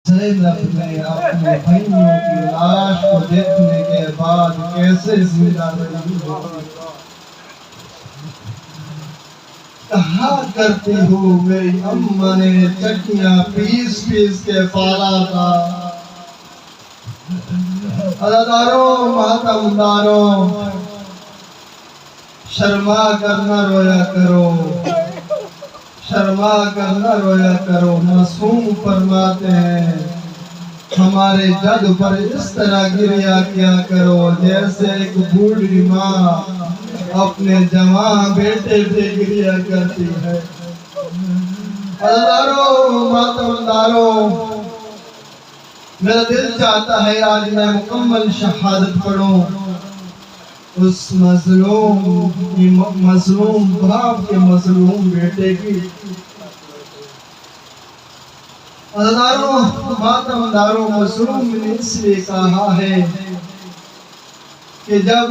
زینب نے اپنے بھائیوں کی لاش کو دیکھنے کے بعد کیسے زندہ رہی ہوگی؟ کہا کرتی ہوں میری اماں نے چٹیاں پیس پیس کے پالا تھا۔ عزاداروں، ماتمداروں، شرما کر نہ رویا کرو، شرما کر نہ رویا کرو۔ معصوم فرماتے ہیں ہمارے جد پر اس طرح گریا کیا کرو جیسے ایک بوڑھی ماں اپنے جوان بیٹے پہ گریا کرتی ہے۔ عزاداروں، ماتمداروں، میرا دل چاہتا ہے آج میں مکمل شہادت پڑھوں اس مظلوم باپ کے مظلوم بیٹے کی۔ عزاداروں، ماتمداروں، مظلوم نے اس لیے کہا ہے کہ جب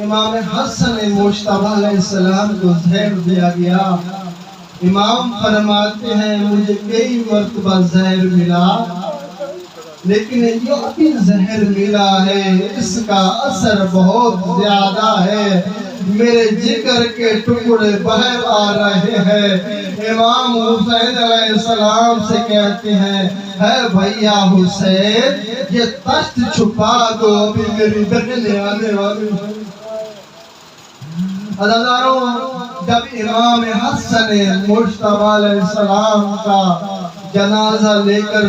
امام حسن مجتبیٰ علیہ السلام کو زہر دیا گیا، امام فرماتے ہیں مجھے کئی مرتبہ زہر ملا لیکن جو ابھی زہر ملا ہے اس کا اثر بہت زیادہ ہے، میرے جگر کے ٹکڑے بہہ آ رہے ہیں۔ امام حسین علیہ السلام سے کہتے ہیں اے بھیا حسین یہ تشت چھپا دو ابھی میری بہنیں آنے والی ہیں۔ عزاداروں، جب امام حسن مجتبیٰ علیہ السلام کا جنازہ لے کر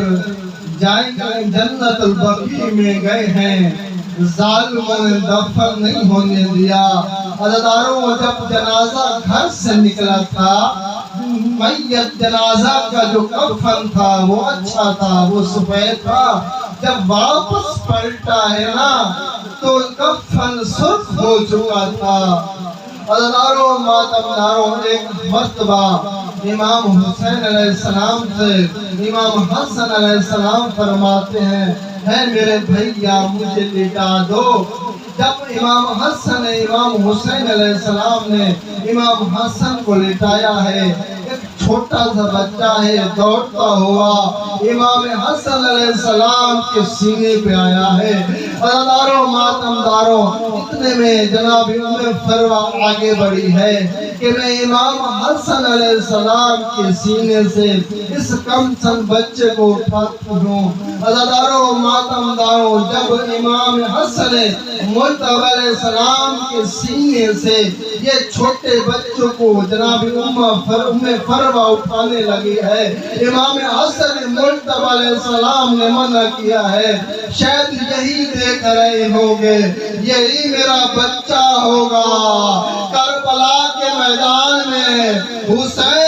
جائیں گے جنت البقیع میں گئے ہیں، ظالموں نے دفن نہیں ہونے دیا۔ عزاداروں، جب جنازہ گھر سے نکلا تھا، میت جنازہ کا جو کفن تھا وہ اچھا تھا، وہ سفید تھا، جب واپس پلٹا ہے نا تو کفن سرخ ہو چکا تھا۔ عزاداروں، ماتمداروں، ایک مرتبہ امام حسین علیہ السلام سے امام حسن علیہ السلام فرماتے ہیں اے میرے بھیا مجھے لٹا دو۔ جب امام حسن امام حسین علیہ السلام نے امام حسن کو لٹایا ہے، ایک چھوٹا سا بچہ ہے دوڑتا ہوا امام حسن علیہ السلام کے سینے پہ آیا ہے۔ عزاداروں، ماتمداروں، اتنے میں جناب ام فروہ آگے بڑھی ہے کہ میں امام حسن علیہ السلام کے سینے سے اس کم سن بچے کو اٹھاتی ہوں۔ عزاداروں، ماتمداروں، جب امام حسن مجتبیٰ علیہ السلام کے سینے سے یہ چھوٹے بچوں کو جناب ام فروہ اٹھانے لگی ہے، امام حسن مجتبیٰ علیہ السلام نے منع کیا ہے شاید یہی دیکھ رہے ہوگے یہی میرا بچہ ہوگا۔ کربلا کے میدان میں حسین